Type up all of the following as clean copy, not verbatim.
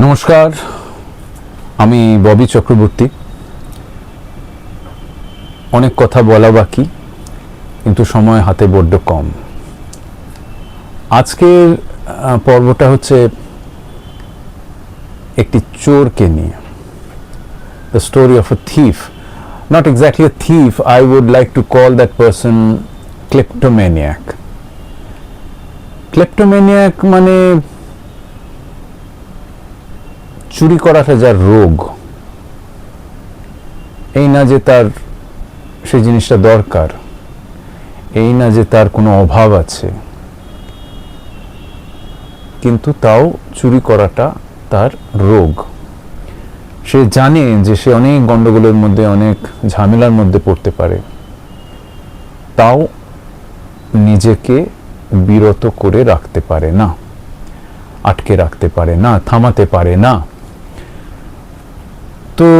নমস্কার, আমি ববি চক্রবর্তী। অনেক কথা বলা বাকি, কিন্তু সময় হাতে বড্ড কম। আজকের পর্বটা হচ্ছে একটি চোরকে নিয়ে, the story of a thief. Not exactly a thief, I would like to call that person kleptomaniac. Kleptomaniac মানে চুরি করাটা যার রোগ, এই না যে তার সেই জিনিসটা দরকার, এই না যে তার কোনো অভাব আছে, কিন্তু তাও চুরি করাটা তার রোগ। সে জানে যে সে অনেক গন্ডগোলের মধ্যে, অনেক ঝামেলার মধ্যে পড়তে পারে, তাও নিজেকে বিরত করে রাখতে পারে না, আটকে রাখতে পারে না, থামাতে পারে না। তো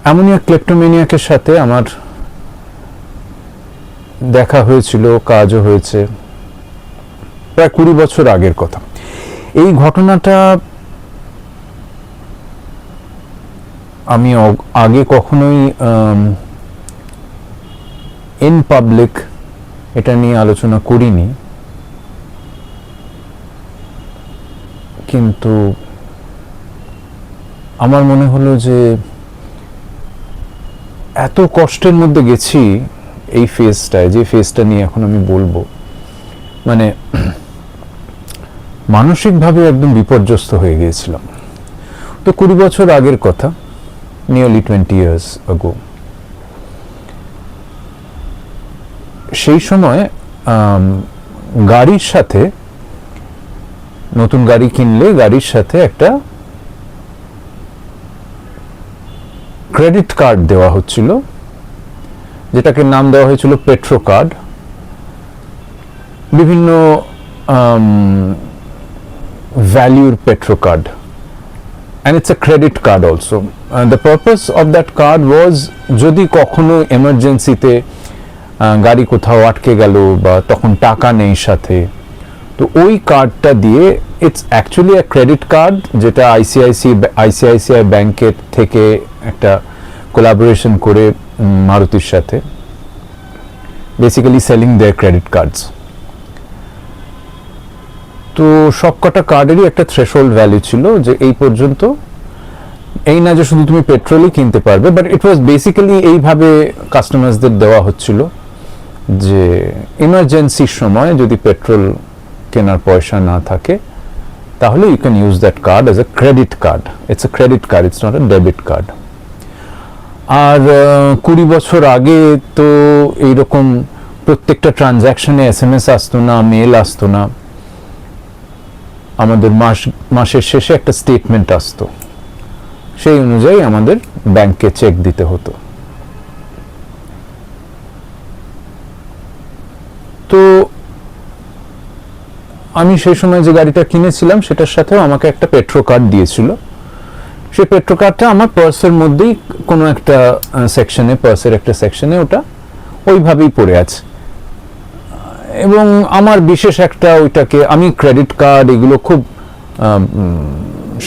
এমনই এক ক্লেপ্টোম্যানিয়াকের সাথে আমার দেখা হয়েছিল, কাজও হয়েছে, প্রায় 20 বছর আগের কথা। এই ঘটনাটা আমি আগে কখনোই ইন পাবলিক এটা নিয়ে আলোচনা করিনি, কিন্তু আমার মনে হলো যে এত কষ্টের মধ্যে গেছি এই ফেজটায়, যে ফেজটা নিয়ে এখন আমি বলবো, মানে মানসিকভাবে একদম বিপর্যস্ত হয়ে গিয়েছিলাম। তো 20 বছর আগের কথা, নিয়ারলি 20 years ago। সেই সময় গাড়ির সাথে, নতুন গাড়ি কিনলে গাড়ির সাথে একটা ক্রেডিট কার্ড দেওয়া হচ্ছিল, যেটাকে নাম দেওয়া হয়েছিল পেট্রো কার্ড। বিভিন্ন ভ্যালুর petro card, and it's a credit card also. The purpose of that card was, যদি কখনো এমার্জেন্সিতে গাড়ি কোথাও আটকে গেল বা তখন টাকা নেই সাথে, তো ওই কার্ডটা দিয়ে, it's actually a credit card, যেটা আইসিআইসিআই ব্যাংকের থেকে একটা কোলাবোরেশন করে মারুতির সাথে, বেসিক্যালি সেলিং দেয়ার ক্রেডিট কার্ডস। তো সবকটা কার্ডেরই একটা থ্রেশহোল্ড ভ্যালু ছিল, যে এই পর্যন্ত, এই না যে শুধু তুমি পেট্রোলই কিনতে পারবে, বাট ইট ওয়াজ বেসিক্যালি এইভাবে কাস্টমার্সদের দেওয়া হচ্ছিল যে ইমার্জেন্সির সময় যদি পেট্রোল কেনার পয়সা না থাকে, তাহলে you can use that card as a credit card. It's a credit card, it's not a debit card. আর 20 বছর আগে তো এইরকম প্রত্যেকটা ট্রানজ্যাকশনে SMS আসতো না, মেল আসতো না, আমাদের মাসের শেষে একটা স্টেটমেন্ট আসতো, সেই অনুযায়ী আমাদের ব্যাংকে চেক দিতে হতো। তো আমি সেই সময় যে গাড়িটা কিনেছিলাম, সেটার সাথেও আমাকে একটা পেট্রো কার্ড দিয়েছিল। সেই পেট্রো কার্ডটা আমার পার্সের মধ্যেই কোনো একটা সেকশনে, পার্সের একটা সেকশনে ওটা ওইভাবেই পড়ে আছে। এবং আমার বিশেষ একটা, ওইটাকে আমি ক্রেডিট কার্ড এগুলো খুব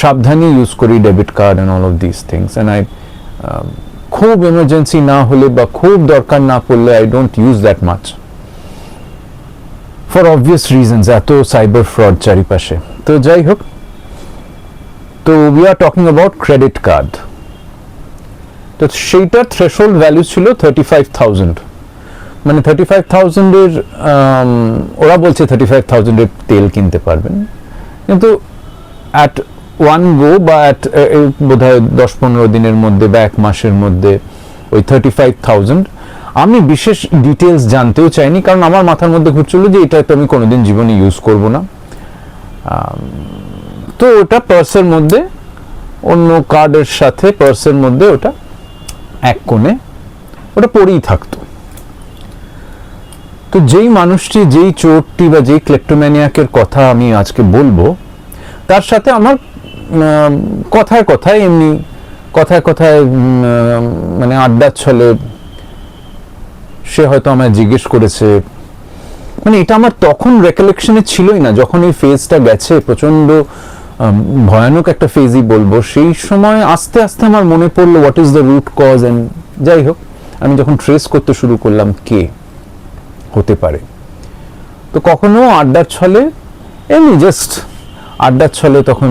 সাবধানে ইউজ করি, debit card and all of this things, and I খুব এমার্জেন্সি না হলে বা খুব দরকার না পড়লে I don't use that much, for obvious reasons, এত সাইবার ফ্রড চারিপাশে। তো যাই হোক, তো we are talking about credit card. তো সেইটার থ্রেশহোল্ড ভ্যালু ছিল 35,000, মানে 35,000-এর, ওরা বলছে 35,000-এর তেল কিনতে পারবেন, কিন্তু অ্যাট ওয়ান গো বা বোধহয় 10-15 দিনের মধ্যে বা 1 মাসের মধ্যে ওই 35,000, আমি বিশেষ ডিটেলস জানতেও চাইনি, কারণ আমার মাথার মধ্যে ঘুরছিল যে এটা তো আমি কোনোদিন জীবনে ইউজ করব না। তো ওটা পার্সের মধ্যে, অন্য কার্ডের সাথে পার্সের মধ্যে ওটা এক কোণে ওটা পড়েই থাকতো। তো যেই মানুষটি, যেই চোরটি বা যেই ক্লেপ্টোম্যানিয়াকের কথা আমি আজকে বলবো, তার সাথে আমার কথায় কথায়, এমনি কথায় কথায়, মানে আড্ডার ছলে সে হয়তো আমায় জিজ্ঞেস করেছে, মানে এটা আমার তখন রেকলেকশনে ছিলই না, যখন এই ফেজটা গেছে, প্রচন্ড ভয়ানক একটা ফেজই বলবো, সেই সময় আস্তে আস্তে আমার মনে পড়লো what is the root cause, and যাই হোক আমি যখন ট্রেস করতে শুরু করলাম কে হতে পারে, তো কখনো আড্ডার ছলে এমনি জাস্ট আড্ডার ছলে তখন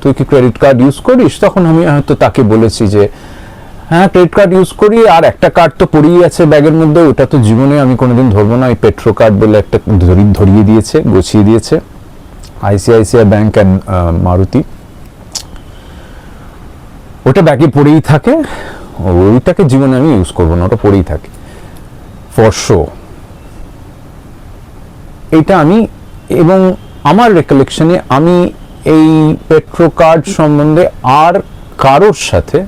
তুই কি ক্রেডিট কার্ড ইউজ করিস, তখন আমি হয়তো তাকে বলেছি যে হ্যাঁ ক্রেডিট কার্ড ইউজ করি, আর একটা কার্ড তো পড়েই আছে ব্যাগের মধ্যে, ওটা তো জীবনে আমি কোনোদিন ধরবো না, এই পেট্রো কার্ড বলে একটা ধরিয়ে দিয়েছে, গুছিয়ে দিয়েছে আইসিআইসিআই ব্যাংক অ্যান্ড মারুতি, ওটা ব্যাগে পড়েই থাকে, ওইটাকে জীবনে আমি ইউজ করবো না, ওটা পড়েই থাকে ফর শো। এইটা আমি, এবং আমার রেকলেকশনে আমি এই পেট্রো কার্ড সম্বন্ধে আর কারোর সাথে,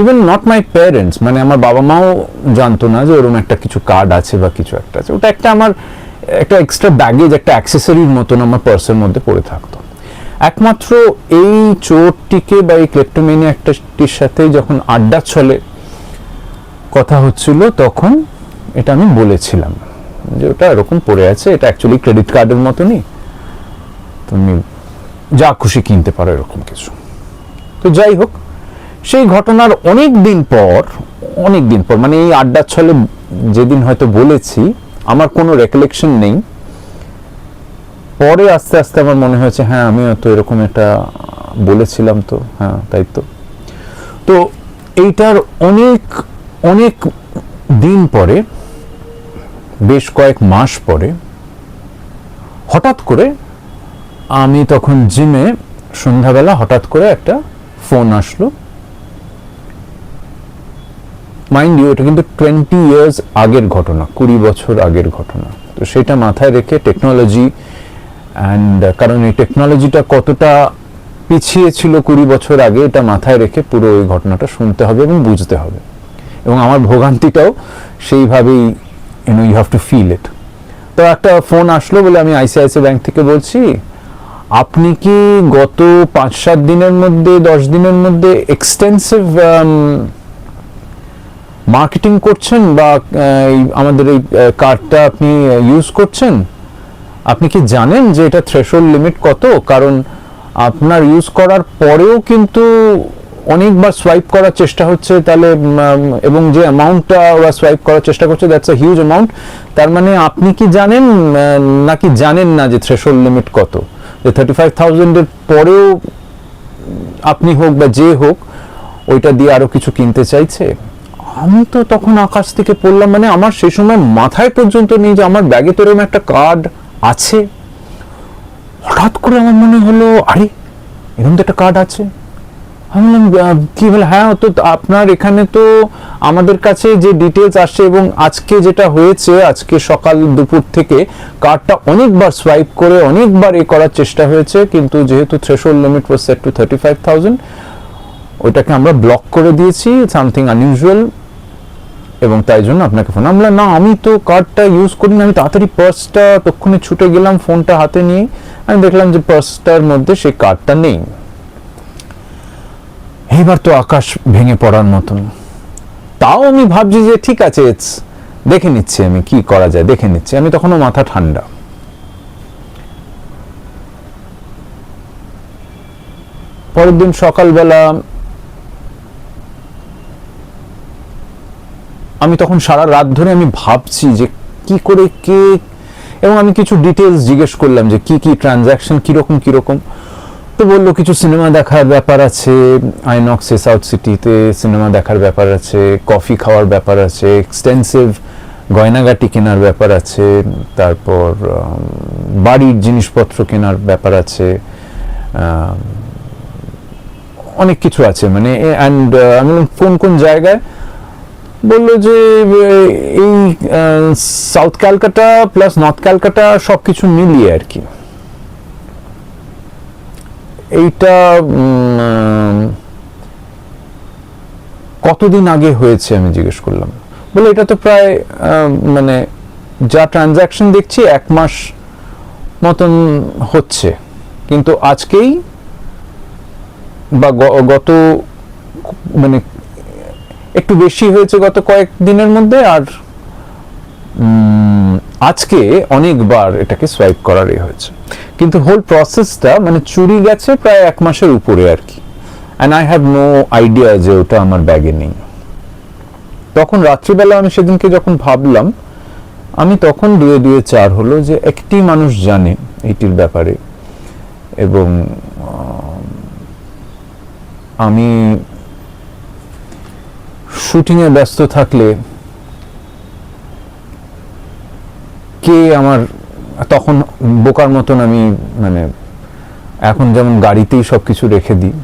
ইভেন নট মাই প্যারেন্টস, মানে আমার বাবা মাও জানতো না যে ওরকম একটা কিছু কার্ড আছে বা কিছু একটা আছে, ওটা একটা আমার একটা এক্সট্রা ব্যাগেজ, একটা অ্যাক্সেসরির মতন আমার পার্সের মধ্যে পড়ে থাকতো। একমাত্র এই চোরটিকে বা এই ক্লেপ্টোমেনিয়াকটির সাথে যখন আড্ডা ছলে কথা হচ্ছিল তখন এটা আমি বলেছিলাম যে ওটা এরকম পড়ে আছে, এটা অ্যাকচুয়ালি ক্রেডিট কার্ডের মতনই, তুমি যা খুশি কিনতে পারো এরকম কিছু। তো যাই হোক, সেই ঘটনার অনেক দিন পর মানে এই আড্ডার ছলে যেদিন হয়তো বলেছি আমার কোনো রেকলেকশন নেই, পরে আস্তে আস্তে আমার মনে হয়েছে হ্যাঁ আমি তো এরকম একটা বলেছিলাম, তো হ্যাঁ তাই তো। তো এইটার অনেক অনেক দিন পরে, বেশ কয়েক মাস পরে হঠাৎ করে আমি তখন জিমে সন্ধ্যাবেলা হঠাৎ করে একটা ফোন আসলো, মাইন্ড ইউ এটা কিন্তু 20 ইয়ার্স আগের ঘটনা, 20 বছর আগের ঘটনা। তো সেটা মাথায় রেখে টেকনোলজি অ্যান্ড, কারণ এই টেকনোলজিটা কতটা পিছিয়ে ছিল 20 বছর আগে, এটা মাথায় রেখে পুরো ওই ঘটনাটা শুনতে হবে এবং বুঝতে হবে, এবং আমার ভোগান্তিটাও সেইভাবেই you have to feel it. তো একটা ফোন আসলো বলে আমি আইসিআইসিআই ব্যাংক থেকে বলছি, আপনি কি গত 5-7 দিনের মধ্যে 10 দিনের মধ্যে এক্সটেন্সিভ মার্কেটিং করছেন বা আমাদের এই কার্ডটা আপনি ইউজ করছেন, আপনি কি জানেন যে এটা থ্রেশহোল্ড লিমিট কত? কারণ আপনার ইউজ করার পরেও কিন্তু অনেকবার সোয়াইপ করার চেষ্টা হচ্ছে, তাহলে এবং যে অ্যামাউন্টটা ওরা সোয়াইপ করার চেষ্টা করছে দ্যাটস আ হিউজ অ্যামাউন্ট, তার মানে আপনি কি জানেন নাকি জানেন না যে থ্রেশহোল্ড লিমিট কত, যে 35,000 এর পরেও আপনি হোক বা যে হোক ওইটা দিয়ে আরো কিছু কিনতে চাইছে। আমি তো তখন আকাশ থেকে পড়লাম, মানে আমার সেই সময় মাথায় পর্যন্ত নেই যে আমার ব্যাগে তো এরকম একটা কার্ড আছে। হঠাৎ করে আমার মনে হলো আরে এরকম তো একটা কার্ড আছে। আমি বললাম কি বলে, হ্যাঁ তো আপনার এখানে তো আমাদের কাছে যে ডিটেলস আসছে এবং আজকে যেটা হয়েছে, আজকে সকাল দুপুর থেকে কার্ডটা অনেকবার সোয়াইপ করে অনেকবার করার চেষ্টা হয়েছে, কিন্তু যেহেতু threshold limit was set to 35,000, ওইটাকে আমরা ব্লক করে দিয়েছি, সামথিং আনইউজুয়াল, এবং তাই জন্য আপনাকে ফোন। আমরা না, আমি তো কার্ডটা ইউজ করি না। আমি তাড়াতাড়ি পার্সটা তক্ষুনি ছুটে গেলাম, ফোনটা হাতে নিয়ে আমি দেখলাম যে পার্সটার মধ্যে সেই কার্ডটা নেই। এইবার তো আকাশ ভেঙে পড়ার মতন। তাও আমি ভাবছি যে ঠিক আছে, দেখে নিচ্ছি আমি কি করা যায়, দেখে নিচ্ছি। আমি তখনও মাথা ঠান্ডা। পরের দিন সকালবেলা আমি তখন সারা রাত ধরে আমি ভাবছি যে কি করে কে, এবং আমি কিছু ডিটেলস জিজ্ঞেস করলাম যে কি কি ট্রানজাকশন কিরকম কিরকম। তো বললো কিছু সিনেমা দেখার ব্যাপার আছে, আইনক্সে সাউথ সিটিতে সিনেমা দেখার ব্যাপার আছে, কফি খাওয়ার ব্যাপার আছে, এক্সটেন্সিভ গয়নাগাটি কেনার ব্যাপার আছে, তারপর বাড়ির জিনিসপত্র কেনার ব্যাপার আছে, অনেক কিছু আছে মানে। অ্যান্ড আমি কোন কোন জায়গায়, বললো যে এই south Calcutta plus north Calcutta সবকিছু মিলিয়ে আর কি। এইটা কতদিন আগে হয়েছে আমি জিজ্ঞেস করলাম। বলে এটা তো প্রায় মানে যা ট্রানজাকশন দেখছি 1 মাস মতন হচ্ছে, কিন্তু আজকেই বা গত মানে একটু বেশি হয়েছে গত কয়েক দিনের মধ্যে, আর আজকে অনেকবার এটাকে সোয়াইপ করারই হয়েছে। কিন্তু হোল প্রসেসটা মানে চুরি গেছে প্রায় 1 মাসের উপরে আর কি, and I have no idea যে ওটা আমার ব্যাগে নেই। তখন রাত্রিবেলা আমি সেদিনকে যখন ভাবলাম, আমি তখন 2-2-4 হলো যে একটি মানুষ জানে এইটির ব্যাপারে, এবং আমি শুটিংয়ে ব্যস্ত থাকলে কে আমার, তখন বোকার মতন আমি মানে এখন যেমন গাড়িতেই সবকিছু রেখে দিই,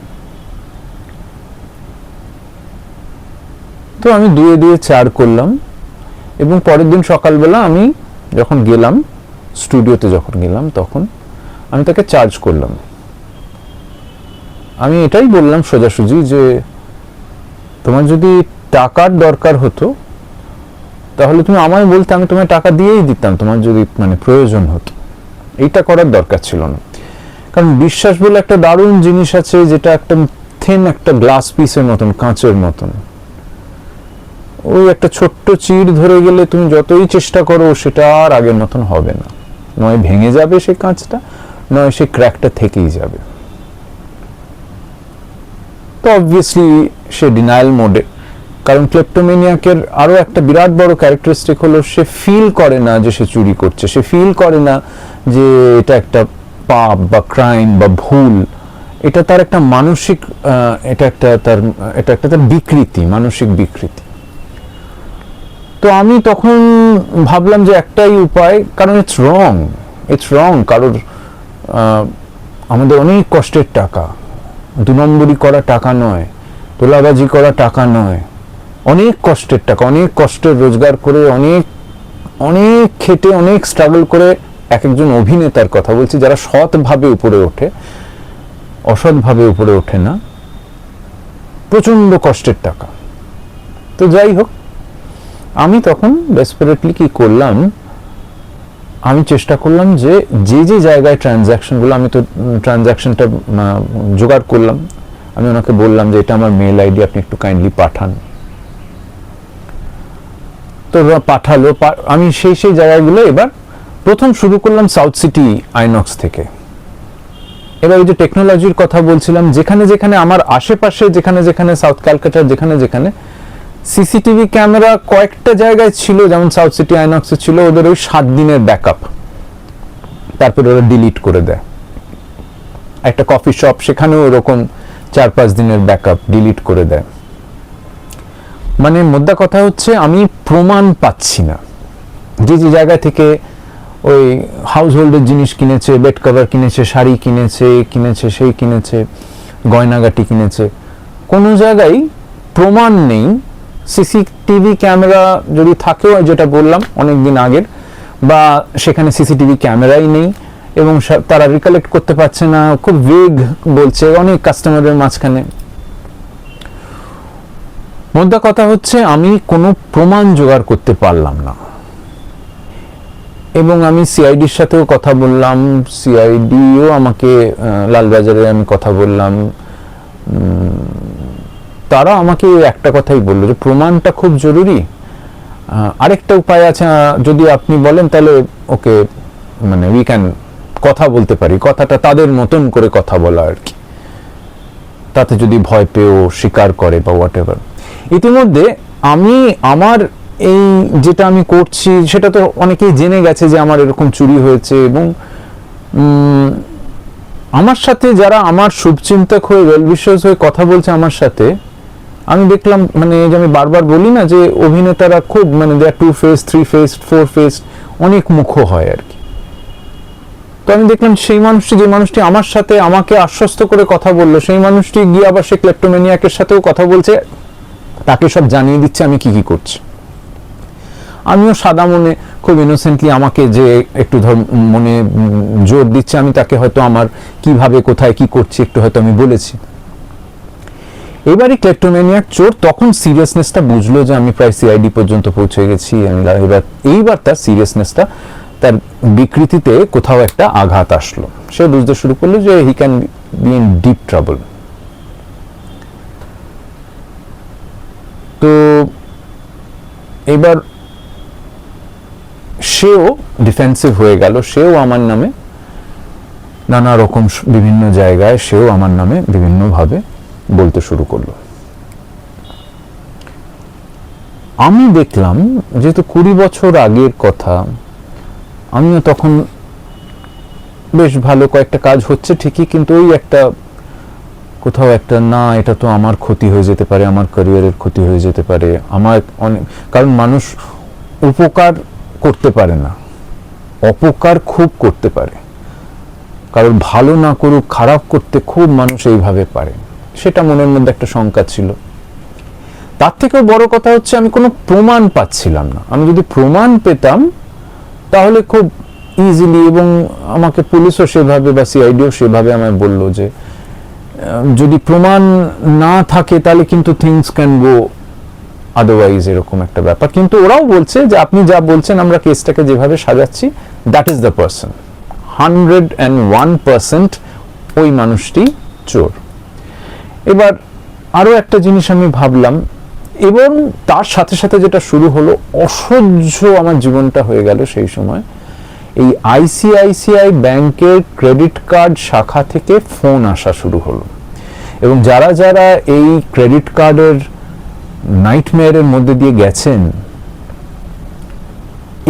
তো আমি 2-4 করলাম, এবং পরের দিন সকালবেলা আমি যখন গেলাম স্টুডিওতে, যখন গেলাম তখন আমি তাকে চার্জ করলাম। আমি এটাই বললাম সোজাসুজি যে তোমার যদি টাকার দরকার হতো তাহলে তুমি আমায় বলতে, আমি তোমায় টাকা দিয়েই দিতাম তোমার যদি মানে প্রয়োজন হতো। এইটা করার দরকার ছিল না, কারণ বিশ্বাস বলে একটা দারুণ জিনিস আছে, যেটা একটা থিন একটা গ্লাস পিসের মতন, কাঁচের মতন। ওই একটা ছোট্ট চিড় ধরে গেলে তুমি যতই চেষ্টা করো সেটা আর আগের মতন হবে না, নয় ভেঙে যাবে সেই কাঁচটা, নয় সেই ক্র্যাকটা থেকেই যাবে। তো অবভিয়াসলি সে ডিনায়াল মোডে, কারণ ক্লেপ্টোমেনিয়াকের আরো একটা বিরাট বড় ক্যারেক্টারিস্টিক হলো সে ফিল করে না যে সে চুরি করছে, সে ফিল করে না যে এটা একটা পাপ বা ক্রাইম বা ভুল, এটা তার একটা মানসিক, এটা একটা তার বিকৃতি, মানসিক বিকৃতি। তো আমি তখন ভাবলাম যে একটাই উপায়, কারণ ইটস রং, কারোর আমাদের অনেক কষ্টের টাকা, 2 নম্বরি করা টাকা নয়, তোলাবাজি করা টাকা নয়, অনেক কষ্টের টাকা, অনেক কষ্টের রোজগার করে, অনেক খেটে, অনেক স্ট্রাগল করে একজন অভিনেতার কথা বলছি, যারা সৎভাবে উপরে ওঠে, অসৎভাবে উপরে ওঠে না, প্রচন্ড কষ্টের টাকা। তো যাই হোক, আমি তখন ডেসপারেটলি কি করলাম, আমি চেষ্টা করলাম যে যে জায়গায় ট্রানজ্যাকশনগুলো, আমি তো ট্রানজ্যাকশনটা জোগাড় করলাম, আমি ওনাকে বললাম যে এটা আমার মেল আইডি, আপনি একটু কাইন্ডলি পাঠান। তো পাঠালো, আমি সেই জায়গাগুলো এবার প্রথম শুরু করলাম সাউথ সিটি আইনক্স থেকে। এবার এই যে টেকনোলজির কথা বলছিলাম, যেখানে যেখানে আমার আশেপাশে, যেখানে সাউথ ক্যালকাটার যেখানে সিসিটিভি ক্যামেরা কয়েকটা জায়গায় ছিল, যেমন সাউথ সিটি আইনক্সে ছিল, ওদের ওই 7 দিনের ব্যাকআপ, তারপরে ওরা ডিলিট করে দেয়। একটা কফি শপ, সেখানেও ওরকম 4-5 দিনের ব্যাকআপ ডিলিট করে দেয়। মানে মোদ্দা কথা হচ্ছে আমি প্রমাণ পাচ্ছি না, যে জায়গা থেকে ওই হাউস হোল্ডের জিনিস কিনেছে, বেড কভার কিনেছে, শাড়ি কিনেছে, সেই কিনেছে, গয়নাগাটি কিনেছে, কোনো জায়গায় প্রমাণ নেই। সিসিটিভি ক্যামেরা যদি থাকেও, যেটা বললাম অনেকদিন আগের, বা সেখানে সিসিটিভি ক্যামেরাই নেই, এবং তারা রিকালেক্ট করতে পারছে না, খুব ভেগ বলছে অনেক কাস্টমারের মাঝখানে। মোদ্দা কথা হচ্ছে আমি কোনো প্রমাণ জোগাড় করতে পারলাম না, এবং আমি সিআইডির সাথেও কথা বললাম, সিআইডিও আমাকে, লালবাজারে আমি কথা বললাম, তারা আমাকে একটা কথাই বললো যে প্রমাণটা খুব জরুরি, আরেকটা উপায় আছে, যদি আপনি বলেন তাহলে ওকে মানে উই ক্যান কথা বলতে পারি, কথাটা তাদের মতন করে কথা বলা আর কি, তাতে যদি ভয় পেয়েও স্বীকার করে বা হোয়াট এভার। ইতিমধ্যে আমি আমার এই যেটা আমি করছি সেটা তো অনেকেই জেনে গেছে যে আমার এরকম চুরি হয়েছে, এবং আমার সাথে যারা আমার শুভচিন্তক হয়ে, ওয়েল উইশার্স হয়ে কথা বলছে আমার সাথে, আমি দেখলাম মানে যে আমি বারবার বলি না যে অভিনেতারা খুব মানে দে আর 2 ফেস 3 ফেস 4 ফেস, অনেক মুখ হয় আর কি। তো আমি দেখলাম সেই মানুষটি, যে মানুষটি আমার সাথে আমাকে আশ্বস্ত করে কথা বললো, সেই মানুষটি গিয়ে আবার সে ক্লেপ্টোমেনিয়াকের সাথেও কথা বলছে, তাকে সব জানিয়ে দিচ্ছে আমি কি করছি। আমিও সাদা মনে খুব ইনোসেন্টলি, আমাকে যে একটু মনে জোর দিচ্ছে, আমি তাকে হয়তো আমার কিভাবে কোথায় কি করছি একটু হয়তো আমি বলেছি। এবারই ক্লেপ্টোমেনিয়াক চোর তখন সিরিয়াসনেসটা বুঝলো যে আমি প্রায় সিআইডি পর্যন্ত পৌঁছে গেছি, এইবার তার সিরিয়াসনেসটা, তার বিকৃতিতে কোথাও একটা আঘাত আসলো, সে বুঝতে শুরু করলো যে he can be in deep trouble. তো এবার সেও ডিফেন্সিভ হয়ে গেল, সেও আমার নামে নানা রকম বিভিন্ন জায়গায় সেও আমার নামে বিভিন্নভাবে বলতে শুরু করলো। আমি দেখলাম যেহেতু 20 বছর আগের কথা, আমিও তখন বেশ ভালো কয়েকটা কাজ হচ্ছে ঠিকই, কিন্তু ওই একটা কোথাও একটা, না এটা তো আমার ক্ষতি হয়ে যেতে পারে, আমার ক্যারিয়ারের ক্ষতি হয়ে যেতে পারে, আমার অনেক, কারণ মানুষ উপকার করতে পারে না, অপকার খুব করতে পারে, কারণ ভালো না করুক খারাপ করতে খুব মানুষ এইভাবে পারে, সেটা মনের মধ্যে একটা শঙ্কা ছিল। তার থেকেও বড় কথা হচ্ছে আমি কোনো প্রমাণ পাচ্ছিলাম না। আমি যদি প্রমাণ পেতাম তাহলে খুব ইজিলি, এবং আমাকে পুলিশও সেভাবে বা সিআইডিও সেভাবে আমায় বলল যে যদি প্রমাণ না থাকে তাহলে কিন্তু থিংস ক্যান গো আদারওয়াইজ, এরকম একটা ব্যাপার। কিন্তু ওরাও বলছে যে আপনি যা বলছেন আমরা কেসটাকে যেভাবে সাজাচ্ছি, দ্যাট ইজ দ্য পার্সন, 101% ওই মানুষটি চোর। এবার আরো একটা জিনিস আমি ভাবলাম, এবং তার সাথে সাথে যেটা শুরু হলো, অসহ্য আমার জীবনটা হয়ে গেল সেই সময়। এই আইসিআইসিআই ব্যাংকের ক্রেডিট কার্ড শাখা থেকে ফোন আসা শুরু হলো, এবং যারা যারা এই ক্রেডিট কার্ডের নাইটমেয়ারের মধ্যে দিয়ে গেছেন,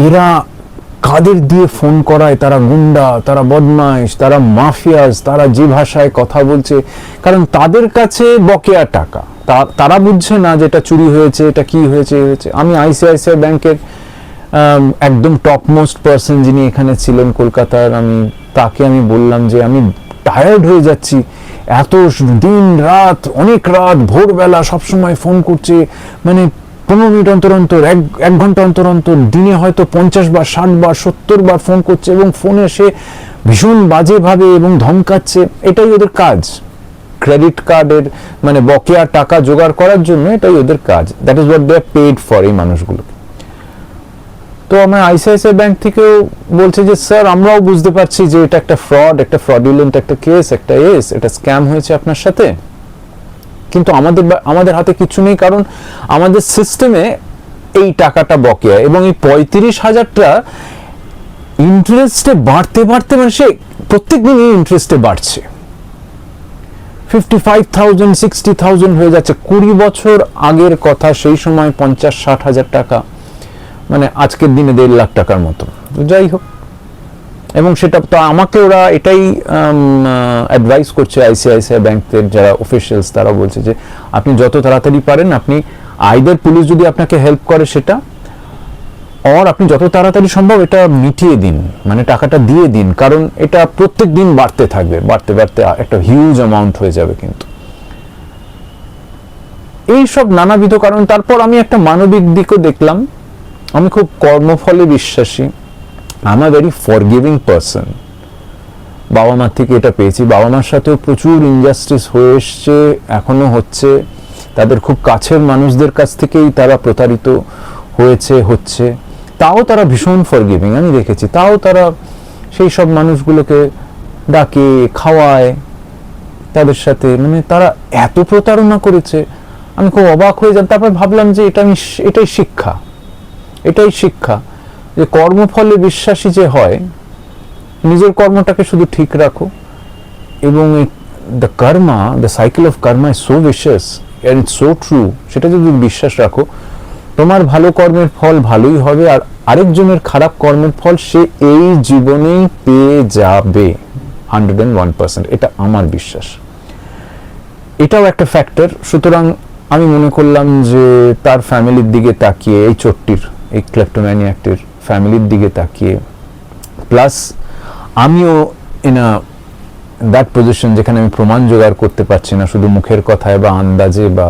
এরা কাদের দিয়ে ফোন করায়, তারা গুন্ডা, তারা বদমাইশ, তারা মাফিয়াজ, তারা যে ভাষায় কথা বলছে, কারণ তাদের কাছে বকেয়া টাকা, তারা বুঝছে না যে এটা চুরি হয়েছে, এটা কি হয়েছে। আমি আইসিআইসিআই ব্যাংকের একদম টপ মোস্ট পার্সন যিনি এখানে ছিলেন কলকাতার, তাকে আমি বললাম যে আমি টায়ার্ড হয়ে যাচ্ছি, এত দিন রাত, অনেক রাত, ভোরবেলা সবসময় ফোন করছে, মানে 15 মিনিট অন্তর অন্তর, এক ঘন্টা অন্তর অন্তর, দিনে হয়তো 50 বার, 60 বার, 70 বার ফোন করছে, এবং ফোনে সে ভীষণ বাজেভাবে এবং ধমকাচ্ছে। এটাই ওদের কাজ, ক্রেডিট কার্ডের মানে বকেয়া টাকা জোগাড় করার জন্য এটাই ওদের কাজ, that is what they are paid for, এই মানুষগুলোকে। তো আমার আইসিআইসিআই ব্যাংক থেকেও বলছে যে স্যার আমরাও বুঝতে পারছি যে এটা একটা ফ্রড, একটা ফ্রডুলেন্ট একটা কেস, এটা স্ক্যাম হয়েছে আপনার সাথে, কিন্তু আমাদের হাতে কিছু নেই, কারণ আমাদের সিস্টেমে এই টাকাটা বকেয়া, এবং এই 35,000টা ইন্টারেস্টে বাড়তে বাড়তে, মানে সে প্রত্যেক দিন এই ইন্টারেস্টে বাড়ছে, 55,000 60,000 হয়ে যাচ্ছে। 20 বছর আগের কথা, সেই সময় 50-60 হাজার টাকা, মানে আজকের দিনে 1.5 লাখ টাকার মতো। যাই হোক, এবং সেটা তো আমাকে ওরা এটাই অ্যাডভাইস করছে, আইসিআইসিআই ব্যাংকের যারা অফিসিয়ালস, তারা বলছে যে আপনি যত তাড়াতাড়ি পারেন, আপনি আইদার পুলিশ যদি আপনাকে হেল্প করে সেটা, আর আপনি যত তাড়াতাড়ি সম্ভব এটা মিটিয়ে দিন, মানে টাকাটা দিয়ে দিন, কারণ এটা প্রত্যেক দিন বাড়তে থাকবে, বাড়তে বাড়তে একটা হিউজ অ্যামাউন্ট হয়ে যাবে। কিন্তু এইসব নানাবিধ কারণ। তারপর আমি একটা মানবিক দিকও দেখলাম, আমি খুব কর্মফলে বিশ্বাসী, I am a very forgiving person. বাবা মার থেকে এটা পেয়েছি, বাবা মার সাথেও প্রচুর ইনজাস্টিস হয়ে এসছে, এখনো হচ্ছে, তাদের খুব কাছের মানুষদের কাছ থেকেই তারা প্রতারিত হচ্ছে, তাও তারা ভীষণ ফরগিভিং আমি দেখেছি, তাও তারা সেই সব মানুষগুলোকে ডাকে, খাওয়ায়, তাদের সাথে, মানে তারা এত প্রতারণা করেছে, আমি খুব অবাক হয়ে যাই। তারপর ভাবলাম যে এটাই শিক্ষা, যে কর্মফলে বিশ্বাসী যে হয়, নিজের কর্মটাকে শুধু ঠিক রাখো, এবং the cycle of karma is so vicious and it's so true, সেটা যদি বিশ্বাস রাখো, তোমার ভালো কর্মের ফল ভালোই হবে, আর আরেকজনের খারাপ কর্মের ফল সে এই জীবনেই পেয়ে যাবে 101%, এটা আমার বিশ্বাস। এটাও একটা ফ্যাক্টর। সুতরাং আমি মনে করলাম যে তার ফ্যামিলির দিকে তাকিয়ে, এই চোরটির, এই ক্লেপ্টোম্যানিয়াকটির ফ্যামিলির দিকে তাকিয়ে, প্লাস আমিও ইন দ্যাট পজিশন যেখানে আমি প্রমাণ জোগাড় করতে পারছি না, শুধু মুখের কথায় বা আন্দাজে বা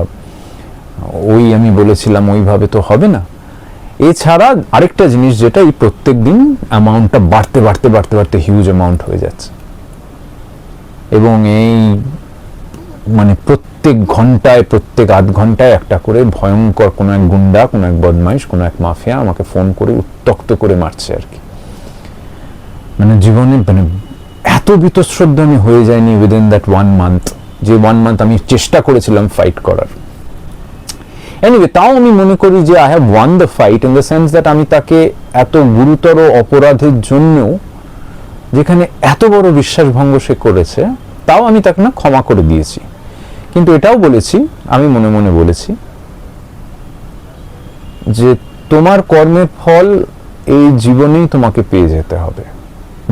ওই আমি বলেছিলাম ওইভাবে তো হবে না। এছাড়া আরেকটা জিনিস যেটা, এই প্রত্যেক দিন অ্যামাউন্টটা বাড়তে হিউজ অ্যামাউন্ট হয়ে যাচ্ছে, এবং এই মানে প্রত্যেক ঘন্টায়, প্রত্যেক আধ ঘন্টায় একটা করে ভয়ঙ্কর কোনো এক গুন্ডা, কোনো এক বদমাইশ, কোনো এক মাফিয়া আমাকে ফোন করে উত্ত্যক্ত করে মারছে আর কি। মানে জীবনে মানে এত বীতশ্রদ্ধ আমি হয়ে যায়নি উইদিন দ্যাট 1 মান্থ, যে 1 মান্থ আমি চেষ্টা করেছিলাম ফাইট করার। এনিওয়ে, তাও আমি মনে করি যে I have one the fight in the sense that আমি তাকে এত গুরুতর অপরাধের জন্য যেখানে এত বড় বিশ্বাসভঙ্গ সে করেছে, তাও আমি তাকে না ক্ষমা করে দিয়েছি। কিন্তু এটাও বলেছি, আমি মনে মনে বলেছি যে তোমার কর্মের ফল এই জীবনেই তোমাকে পেয়ে যেতে হবে,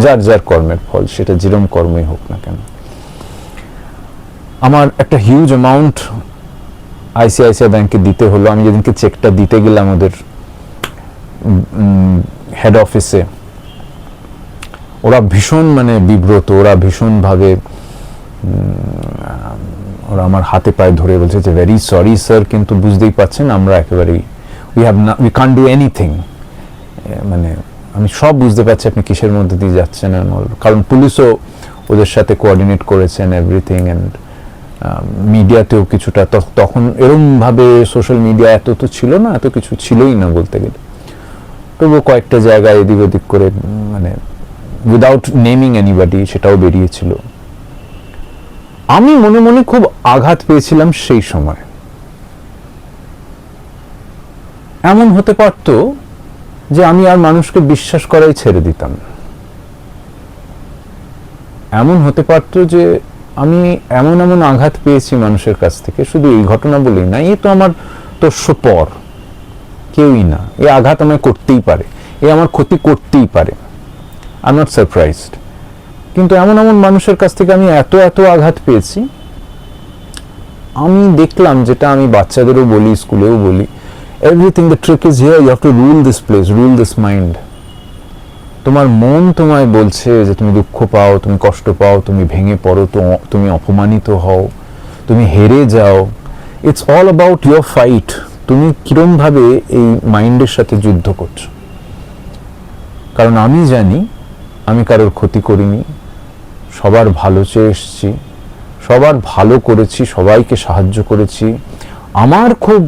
যার যার কর্মের ফল, সেটা যেরকম কর্মই হোক না কেন। আমার একটা হিউজ অ্যামাউন্ট আইসিআইসিআই ব্যাংকে দিতে হলো। আমি যেদিনকে চেকটা দিতে গেলাম ওদের হেড অফিসে, ওরা ভীষণ বিব্রত, ওরা ভীষণভাবে ওরা আমার হাতে পায়ে ধরে বলছে যে ভেরি সরি স্যার, কিন্তু বুঝতেই পারছেন আমরা একেবারেই উই কান্ট ডু এনিথিং। আমি সব বুঝতে পারছি আপনি কিসের মধ্যে দিয়ে যাচ্ছেন, কারণ পুলিশও ওদের সাথে কোঅর্ডিনেট করেছেন এভরিথিং, অ্যান্ড মিডিয়াতেও কিছুটা, তখন এরকমভাবে সোশ্যাল মিডিয়া এত তো ছিল না, এত কিছু ছিলই না বলতে গেলে। তবুও কয়েকটা জায়গায় এদিক ওদিক করে উইদাউট নেমিং এনিবডি সেটাও বেরিয়েছিল। আমি মনে মনে খুব আঘাত পেয়েছিলাম সেই সময়। এমন হতে পারত যে আমি আর মানুষকে বিশ্বাস করাই ছেড়ে দিতাম। এমন হতে পারত যে আমি এমন এমন আঘাত পেয়েছি মানুষের কাছ থেকে, শুধু এই ঘটনা বলেই না, এই তো আমার তোষ্যপর কেউই না, এই আঘাত আমায় করতেই পারে, এই আমার ক্ষতি করতেই পারে, আই এম নট সারপ্রাইজড। কিন্তু এমন এমন মানুষের কাছ থেকে আমি এত এত আঘাত পেয়েছি। আমি দেখলাম, যেটা আমি বাচ্চাদেরও বলি, স্কুলেও বলি, everything the trick is here, you have to rule this place, rule this mind. তোমার মন তোমায় বলছে যে তুমি দুঃখ পাও, তুমি কষ্ট পাও, তুমি ভেঙে পড়ো, তুমি অপমানিত হও, তুমি হেরে যাও। It's all about your fight. তুমি কিরমভাবে এই মাইন্ডের সাথে যুদ্ধ করছো। কারণ আমি জানি আমি কারোর ক্ষতি করিনি, সবার ভালো চেয়ে এসেছি, সবার ভালো করেছি, সবাইকে সাহায্য করেছি। আমার খুব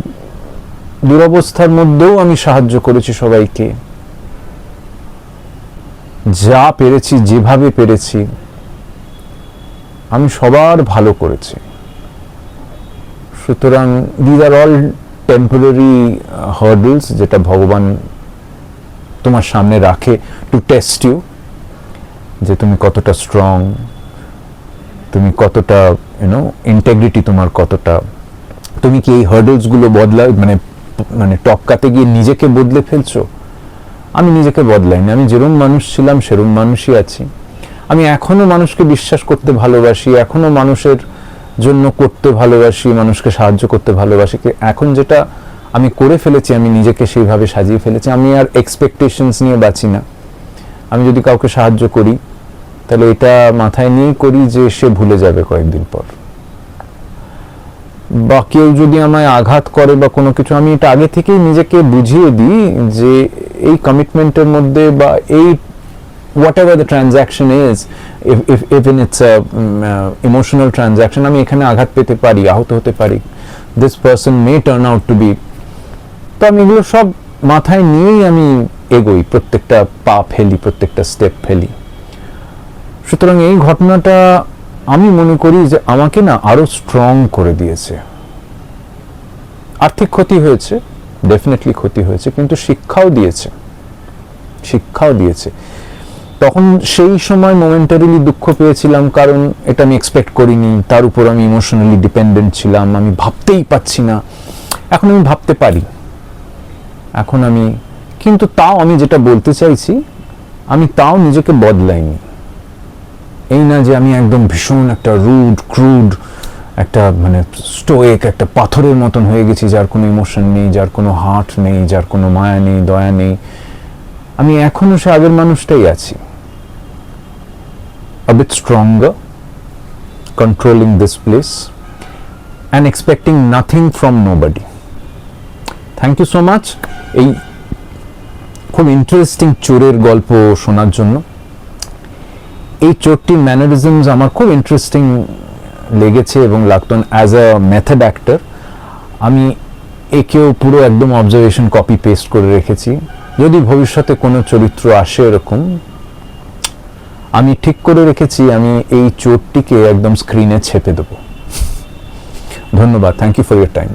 দুরবস্থার মধ্যেও আমি সাহায্য করেছি সবাইকে, যা পেরেছি, যেভাবে পেরেছি আমি সবার ভালো করেছি। সুতরাং this are all temporary hurdles, যেটা ভগবান তোমার সামনে রাখে টু টেস্ট ইউ, যে তুমি কতটা স্ট্রং, তুমি কতটা ইন্টেগ্রিটি তোমার কতটা, তুমি কি এই হার্ডলসগুলো টপকাতে গিয়ে নিজেকে বদলে ফেলছো। আমি নিজেকে বদলাইনি, আমি যেরকম মানুষ ছিলাম সেরকম মানুষই আছি। আমি এখনো মানুষকে বিশ্বাস করতে ভালোবাসি, এখনো মানুষের জন্য করতে ভালোবাসি, মানুষকে সাহায্য করতে ভালোবাসি। এখন যেটা আমি করে ফেলেছি, আমি নিজেকে সেইভাবে সাজিয়ে ফেলেছি। আমি আর এক্সপেকটেশনস নিয়ে বাঁচি না। আমি যদি কাউকে সাহায্য করি তাহলে এটা মাথায় নিয়েই করি যে সে ভুলে যাবে কয়েকদিন পর, বা কেউ যদি আমায় আঘাত করে বা কোনো কিছু, আমি এটা আগে থেকেই নিজেকে বুঝিয়ে দিই যে এই কমিটমেন্টের মধ্যে বা এই whatever the transaction is, if it's a emotional transaction, আমি এখানে আঘাত পেতে পারি, আহত হতে পারি, this person may turn out to be, তো আমি এগুলো সব মাথায় নিয়েই আমি এগোই, প্রত্যেকটা পা ফেলি, প্রত্যেকটা স্টেপ ফেলি। সুতরাং এই ঘটনাটা আমি মনে করি যে আমাকে না আরো স্ট্রং করে দিয়েছে। আর্থিক ক্ষতি হয়েছে, ডেফিনেটলি ক্ষতি হয়েছে, কিন্তু শিক্ষাও দিয়েছে, শিক্ষাও দিয়েছে। তখন সেই সময় মোমেন্টারিলি দুঃখ পেয়েছিলাম, কারণ এটা আমি এক্সপেক্ট করিনি, তার উপর আমি ইমোশনালি ডিপেন্ডেন্ট ছিলাম, আমি ভাবতেই পাচ্ছি না। এখন আমি ভাবতে পারি, এখন আমি, কিন্তু তাও আমি যেটা বলতে চাইছি, আমি তাও নিজেকে বদলাইনি। এই না যে আমি একদম ভীষণ একটা রুড ক্রুড, একটা স্টোইক, একটা পাথরের মতন হয়ে গেছি, যার কোনো ইমোশন নেই, যার কোনো হার্ট নেই, যার কোনো মায়া নেই, দয়া নেই। আমি এখনো সে আগের মানুষটাই আছি, a bit stronger, controlling this place and expecting nothing from nobody. Thank you so much এই খুব ইন্টারেস্টিং চোরের গল্প শোনার জন্য। এই চোরটির ম্যানারিজমস আমার খুব ইন্টারেস্টিং লেগেছে এবং লাগতো। অ্যাজ আ মেথড অ্যাক্টর আমি একেও পুরো একদম অবজারভেশন কপি পেস্ট করে রেখেছি। যদি ভবিষ্যতে কোনো চরিত্র আসে এরকম, আমি ঠিক করে রেখেছি আমি এই চোরটিকে একদম স্ক্রিনে ছেপে দেবো। ধন্যবাদ, thank you for your time.